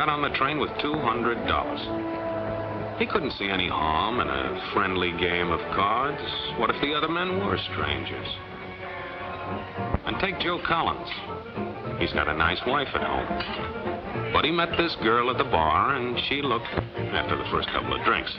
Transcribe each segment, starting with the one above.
got on the train with $200. He couldn't see any harm in a friendly game of cards. What if the other men were strangers? And take Joe Collins. He's got a nice wife at home. But he met this girl at the bar, and she looked, after the first couple of drinks.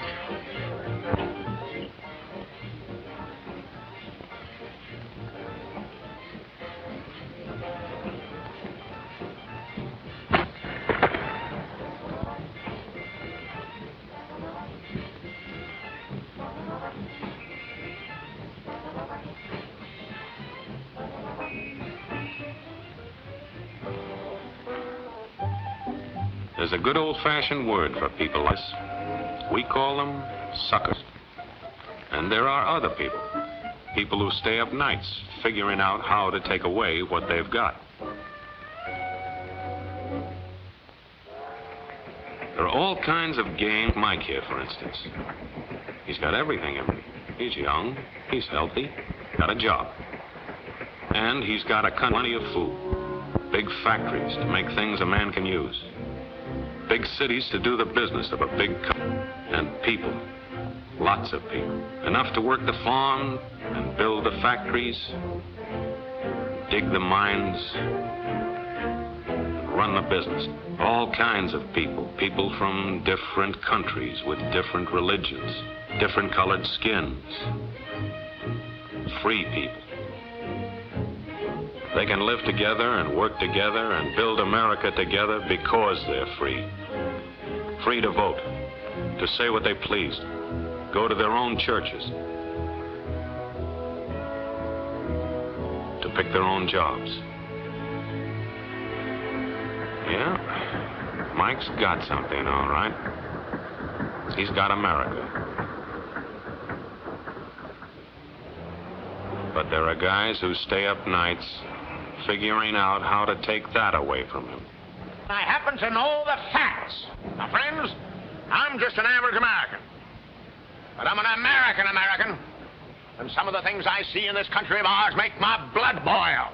There's a good old-fashioned word for people like this. We call them suckers. And there are other people. People who stay up nights figuring out how to take away what they've got. There are all kinds of games. Mike here, for instance. He's got everything. He's young, he's healthy, got a job. And he's got plenty of food. Big factories to make things a man can use. Big cities to do the business of a big company. And people, lots of people. Enough to work the farm and build the factories, dig the mines, and run the business. All kinds of people. People from different countries with different religions, different colored skins. Free people. They can live together and work together and build America together because they're free. Free to vote, to say what they please, go to their own churches, to pick their own jobs. Yeah, Mike's got something, all right. He's got America. But there are guys who stay up nights figuring out how to take that away from him. I happen to know the facts. Now, friends, I'm just an average American. But I'm an American. And some of the things I see in this country of ours make my blood boil.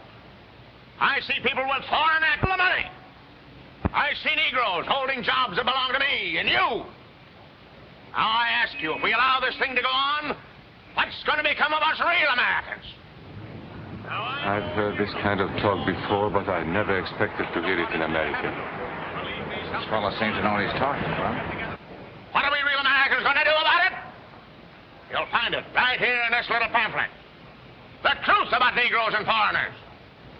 I see people with foreign money. I see Negroes holding jobs that belong to me and you. Now, I ask you, if we allow this thing to go on, what's going to become of us real Americans? I've heard this kind of talk before, but I never expected to hear it in America. This fellow seems to know what he's talking about. What are we real Americans going to do about it? You'll find it right here in this little pamphlet. The truth about Negroes and foreigners.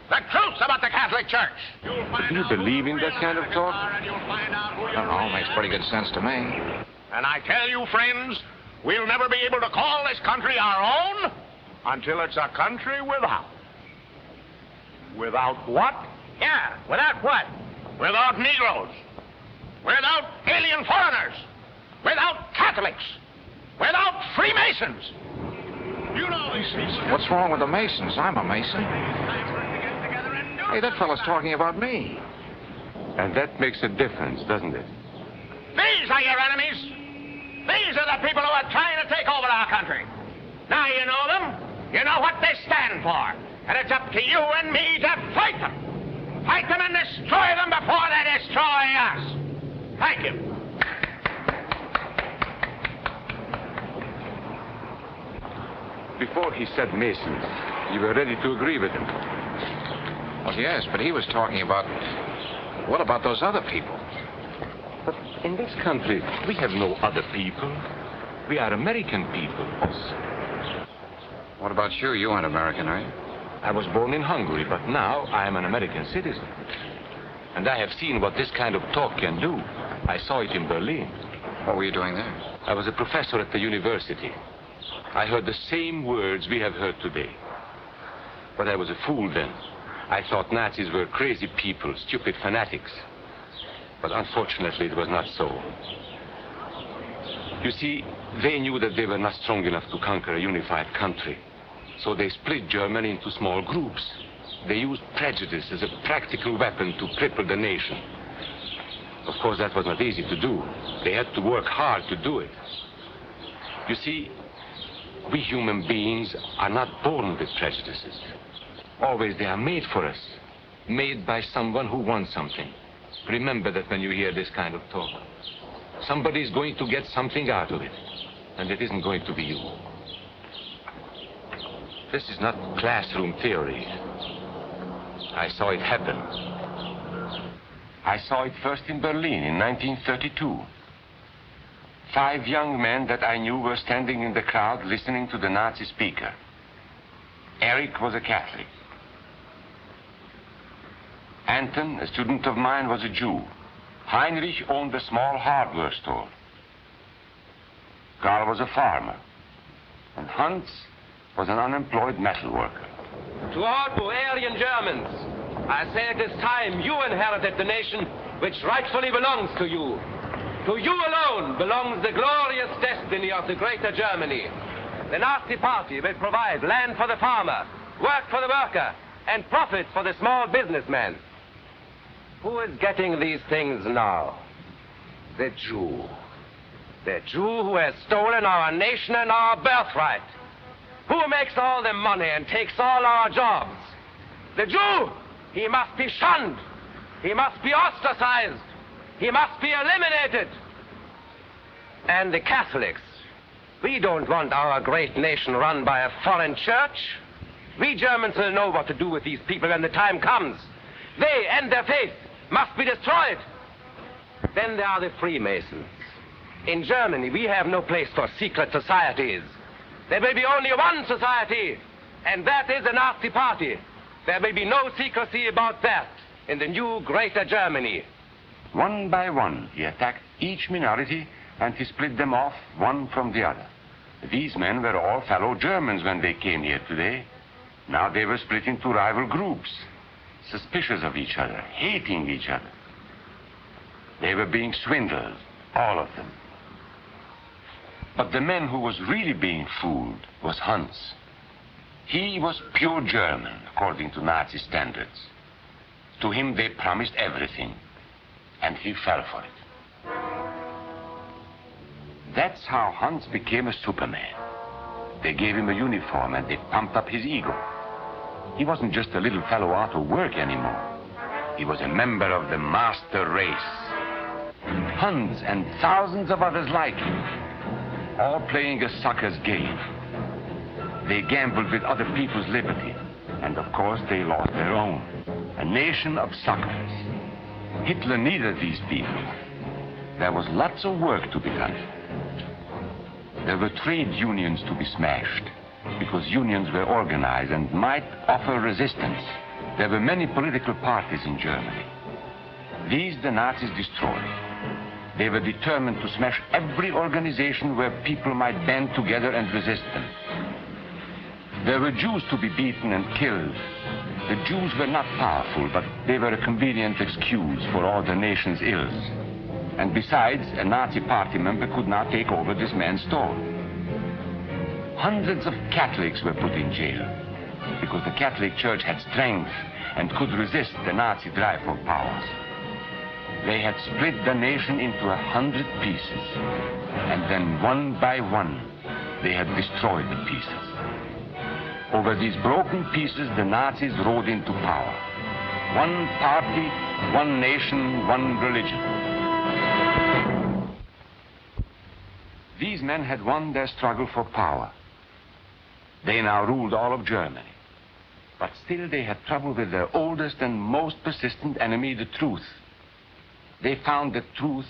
The truth about the Catholic Church. Do you believe in that kind of talk? I don't know, makes pretty good sense to me. And I tell you, friends, we'll never be able to call this country our own until it's a country without. Without what? Yeah, without what? Without Negroes. Without alien foreigners. Without Catholics. Without Freemasons. You know these people. What's wrong with the Masons? I'm a Mason. Hey, that fellow's talking about me. And that makes a difference, doesn't it? These are your enemies. These are the people who are trying to take over our country. Now you know them. You know what they stand for. And it's up to you and me to fight them. Fight them and destroy them before they destroy us. Thank you. Before he said Masons, you were ready to agree with him. Well, yes, but he was talking about... What about those other people? But in this country, we have no other people. We are American people. What about you? You aren't American, are you? I was born in Hungary, but now I am an American citizen. And I have seen what this kind of talk can do. I saw it in Berlin. What were you doing there? I was a professor at the university. I heard the same words we have heard today. But I was a fool then. I thought Nazis were crazy people, stupid fanatics. But unfortunately, it was not so. You see, they knew that they were not strong enough to conquer a unified country. So they split Germany into small groups. They used prejudice as a practical weapon to cripple the nation. Of course, that was not easy to do. They had to work hard to do it. You see, we human beings are not born with prejudices. Always they are made for us. Made by someone who wants something. Remember that when you hear this kind of talk. Somebody's going to get something out of it, and it isn't going to be you. This is not classroom theory. I saw it happen. I saw it first in Berlin in 1932. 5 young men that I knew were standing in the crowd listening to the Nazi speaker. Eric was a Catholic. Anton, a student of mine, was a Jew. Heinrich owned a small hardware store. Karl was a farmer. And Hans was an unemployed metal worker. To all you Aryan Germans, I say it is time you inherited the nation which rightfully belongs to you. To you alone belongs the glorious destiny of the greater Germany. The Nazi Party will provide land for the farmer, work for the worker, and profits for the small businessman. Who is getting these things now? The Jew. The Jew who has stolen our nation and our birthright. Who makes all the money and takes all our jobs? The Jew! He must be shunned. He must be ostracized. He must be eliminated. And the Catholics. We don't want our great nation run by a foreign church. We Germans will know what to do with these people when the time comes. They and their faith must be destroyed. Then there are the Freemasons. In Germany, we have no place for secret societies. There will be only one society, and that is the Nazi Party. There will be no secrecy about that in the new greater Germany. One by one, he attacked each minority and he split them off one from the other. These men were all fellow Germans when they came here today. Now they were split into rival groups, suspicious of each other, hating each other. They were being swindled, all of them. But the man who was really being fooled was Hans. He was pure German, according to Nazi standards. To him they promised everything, and he fell for it. That's how Hans became a Superman. They gave him a uniform and they pumped up his ego. He wasn't just a little fellow out of work anymore. He was a member of the master race. Hans and thousands of others like him, all playing a sucker's game. They gambled with other people's liberty, and of course they lost their own. A nation of suckers. Hitler needed these people. There was lots of work to be done. There were trade unions to be smashed, because unions were organized and might offer resistance. There were many political parties in Germany. These the Nazis destroyed. They were determined to smash every organization where people might band together and resist them. There were Jews to be beaten and killed. The Jews were not powerful, but they were a convenient excuse for all the nation's ills. And besides, a Nazi party member could not take over this man's store. Hundreds of Catholics were put in jail because the Catholic Church had strength and could resist the Nazi drive for power. They had split the nation into 100 pieces, and then one by one, they had destroyed the pieces. Over these broken pieces, the Nazis rode into power. One party, one nation, one religion. These men had won their struggle for power. They now ruled all of Germany. But still they had trouble with their oldest and most persistent enemy, the truth. They found that truth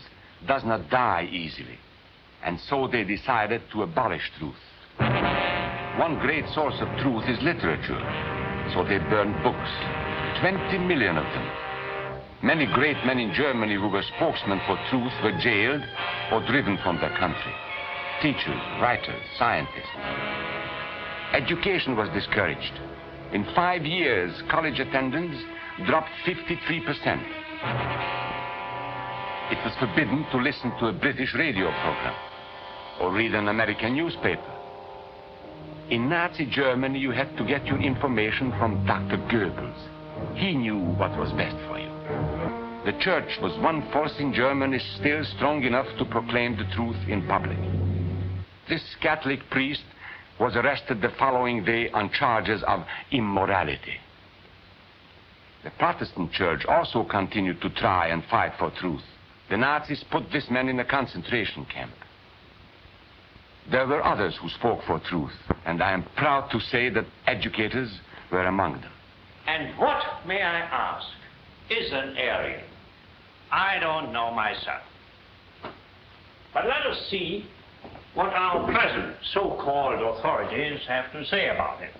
does not die easily. And so they decided to abolish truth. One great source of truth is literature. So they burned books, 20 million of them. Many great men in Germany who were spokesmen for truth were jailed or driven from their country. Teachers, writers, scientists. Education was discouraged. In 5 years, college attendance dropped 53%. It was forbidden to listen to a British radio program or read an American newspaper. In Nazi Germany, you had to get your information from Dr. Goebbels. He knew what was best for you. The church was one force in Germany still strong enough to proclaim the truth in public. This Catholic priest was arrested the following day on charges of immorality. The Protestant church also continued to try and fight for truth. The Nazis put this man in a concentration camp. There were others who spoke for truth, and I am proud to say that educators were among them. And what, may I ask, is an Aryan? I don't know myself. But let us see what our present so-called authorities have to say about him.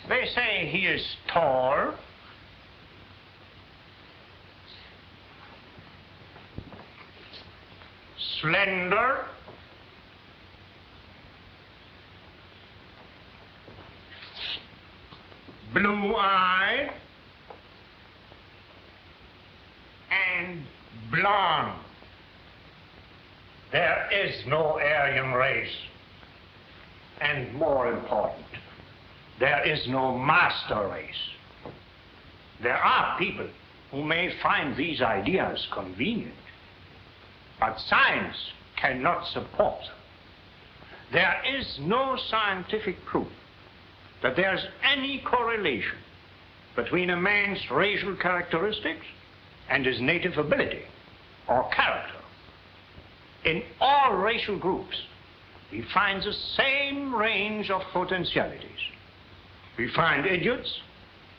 They say he is tall, slender, blue-eyed, and blonde. There is no Aryan race. And more important, there is no master race. There are people who may find these ideas convenient, but science cannot support them. There is no scientific proof that there's any correlation between a man's racial characteristics and his native ability or character. In all racial groups, we find the same range of potentialities. We find idiots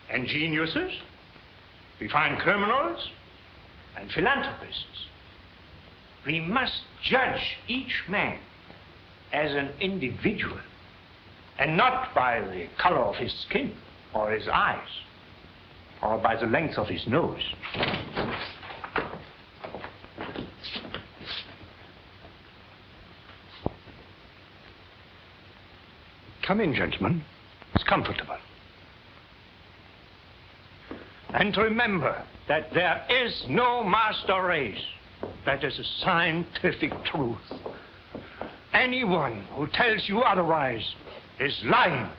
and geniuses. We find criminals and philanthropists. We must judge each man as an individual and not by the color of his skin or his eyes or by the length of his nose. Come in, gentlemen. It's comfortable. And remember that there is no master race. That is a scientific truth. Anyone who tells you otherwise is lying.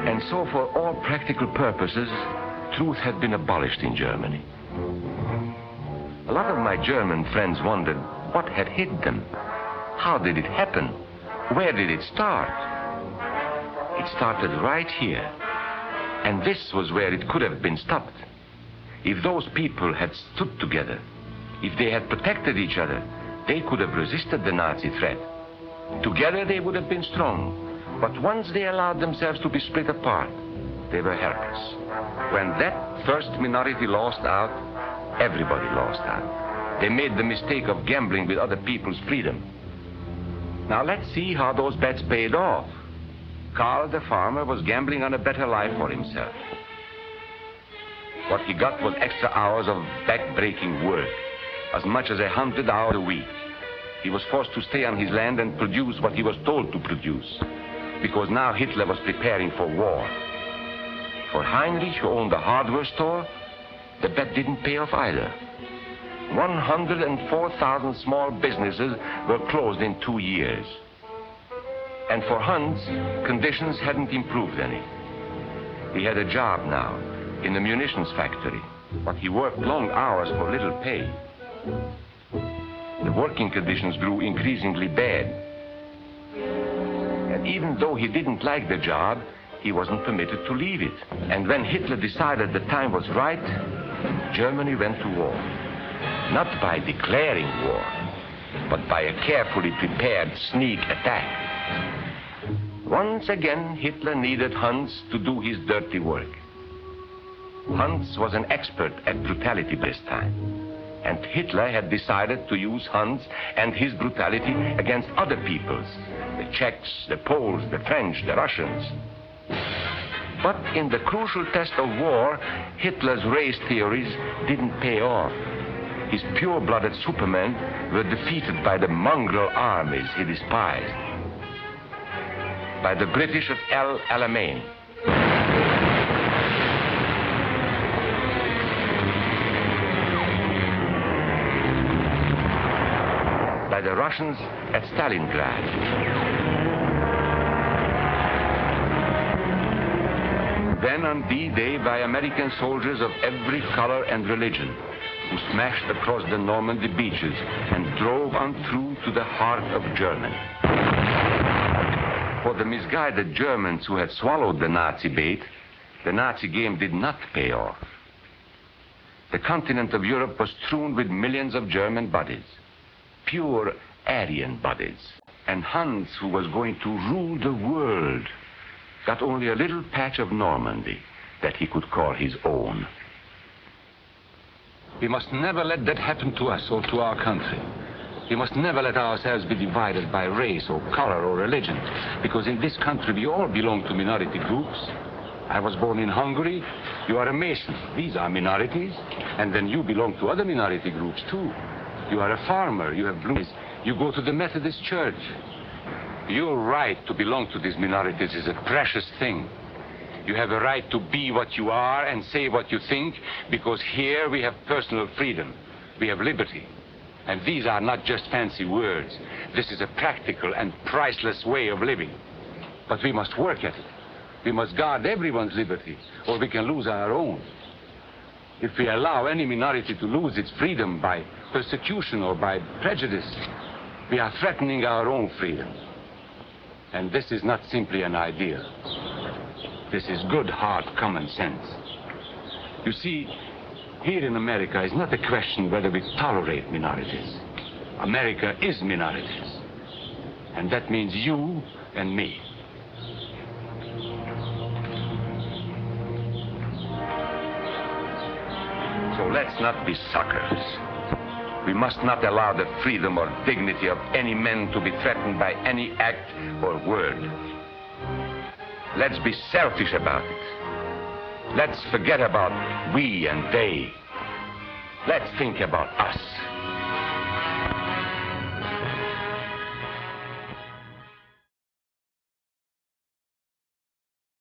And so for all practical purposes, truth had been abolished in Germany. A lot of my German friends wondered what had hid them. How did it happen? Where did it start? It started right here. And this was where it could have been stopped. If those people had stood together, if they had protected each other, they could have resisted the Nazi threat. Together they would have been strong. But once they allowed themselves to be split apart, they were helpless. When that first minority lost out, everybody lost out. They made the mistake of gambling with other people's freedom. Now let's see how those bets paid off. Karl the farmer was gambling on a better life for himself. What he got was extra hours of back-breaking work, as much as 100 hours a week. He was forced to stay on his land and produce what he was told to produce, because now Hitler was preparing for war. For Heinrich, who owned a hardware store, the bet didn't pay off either. 104,000 small businesses were closed in 2 years. And for Hans, conditions hadn't improved any. He had a job now in the munitions factory, but he worked long hours for little pay. The working conditions grew increasingly bad. And even though he didn't like the job, he wasn't permitted to leave it. And when Hitler decided the time was right, Germany went to war. Not by declaring war, but by a carefully prepared sneak attack. Once again, Hitler needed Hans to do his dirty work. Hans was an expert at brutality this time, and Hitler had decided to use Hans and his brutality against other peoples, the Czechs, the Poles, the French, the Russians. But in the crucial test of war, Hitler's race theories didn't pay off. His pure-blooded supermen were defeated by the mongrel armies he despised. By the British at El Alamein. By the Russians at Stalingrad. Then on D-Day by American soldiers of every color and religion, who smashed across the Normandy beaches and drove on through to the heart of Germany. For the misguided Germans who had swallowed the Nazi bait, the Nazi game did not pay off. The continent of Europe was strewn with millions of German bodies, pure Aryan bodies. And Hans, who was going to rule the world, got only a little patch of Normandy that he could call his own. We must never let that happen to us or to our country. We must never let ourselves be divided by race or color or religion, because in this country we all belong to minority groups. I was born in Hungary. You are a Mason. These are minorities. And then you belong to other minority groups too. You are a farmer. You have blue eyes. You go to the Methodist Church. Your right to belong to these minorities is a precious thing. You have a right to be what you are and say what you think, because here we have personal freedom. We have liberty. And these are not just fancy words. This is a practical and priceless way of living. But we must work at it. We must guard everyone's liberty, or we can lose our own. If we allow any minority to lose its freedom by persecution or by prejudice, we are threatening our own freedom. And this is not simply an idea. This is good, hard common sense. You see, here in America is not a question whether we tolerate minorities. America is minorities. And that means you and me. So let's not be suckers. We must not allow the freedom or dignity of any man to be threatened by any act or word. Let's be selfish about it. Let's forget about we and they. Let's think about us.